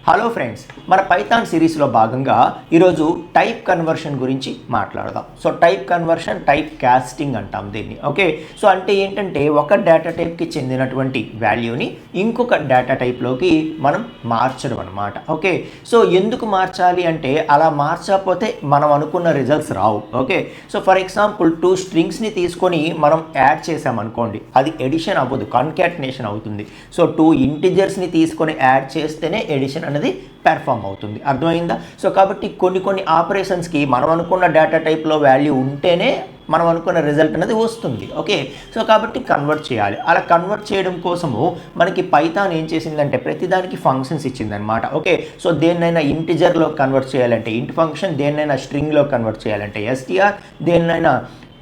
Hello friends, మన Python సిరీస్లో భాగంగా ఈరోజు టైప్ కన్వర్షన్ గురించి మాట్లాడదాం. So type conversion, type casting అంటాం దీన్ని. ఓకే, సో అంటే ఏంటంటే ఒక డేటా టైప్కి చెందినటువంటి వాల్యూని ఇంకొక డేటా టైప్లోకి మనం మార్చడం అనమాట. ఓకే, సో ఎందుకు మార్చాలి అంటే అలా మార్చకపోతే మనం అనుకున్న results Rao. Okay, so for example 2 స్ట్రింగ్స్ని తీసుకొని మనం యాడ్ చేసామనుకోండి, అది ఎడిషన్ అవ్వదు, కాన్కాటినేషన్ అవుతుంది. సో 2 ఇంటిజర్స్ని తీసుకొని యాడ్ చేస్తేనే ఎడిషన్ అనేది పెర్ఫామ్ అవుతుంది. అర్థమైందా? సో కాబట్టి కొన్ని ఆపరేషన్స్కి మనం అనుకున్న డేటా టైప్లో వాల్యూ ఉంటేనే మనం అనుకున్న రిజల్ట్ అనేది వస్తుంది. ఓకే, సో కాబట్టి కన్వర్ట్ చేయాలి. అలా కన్వర్ట్ చేయడం కోసము మనకి పైథాన్ ఏం చేసిందంటే ప్రతిదానికి ఫంక్షన్స్ ఇచ్చిందనమాట. ఓకే, సో దేన్నైనా ఇంటిజర్లో కన్వర్ట్ చేయాలంటే ఇంట్ ఫంక్షన్, దేన్నైనా స్ట్రింగ్లో కన్వర్ట్ చేయాలంటే ఎస్టీఆర్, దేన్నైనా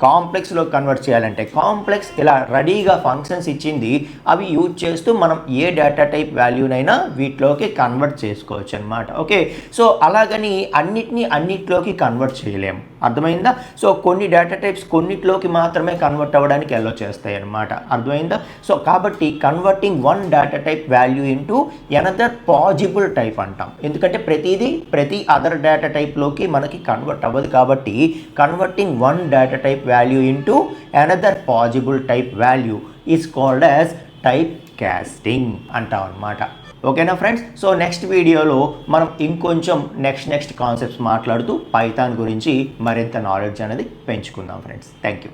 కాంప్లెక్స్లో కన్వర్ట్ చేయాలంటే కాంప్లెక్స్, ఇలా రెడీగా ఫంక్షన్స్ ఇచ్చింది. అవి యూజ్ చేస్తూ మనం ఏ డేటా టైప్ వాల్యూనైనా వీటిలోకి కన్వర్ట్ చేసుకోవచ్చు అనమాట. ఓకే, సో అలాగని అన్నిట్లోకి కన్వర్ట్ చేయలేము. అర్థమైందా? సో కొన్ని డేటా టైప్స్ కొన్నిట్లోకి మాత్రమే కన్వర్ట్ అవ్వడానికి ఎల్లో చేస్తాయి అనమాట. అర్థమైందా? సో కాబట్టి converting one data type value into another possible type అంటాం. ఎందుకంటే ప్రతి అదర్ డేటా టైప్లోకి మనకి కన్వర్ట్ అవ్వదు కాబట్టి converting one data type value into another possible type value is called as type casting అంటాం అన్నమాట. ఓకేనా ఫ్రెండ్స్? సో నెక్స్ట్ వీడియోలో మనం ఇంకొంచెం నెక్స్ట్ కాన్సెప్ట్స్ మాట్లాడుతూ పైథాన్ గురించి మరింత నాలెడ్జ్ అనేది పెంచుకుందాం ఫ్రెండ్స్. Thank you.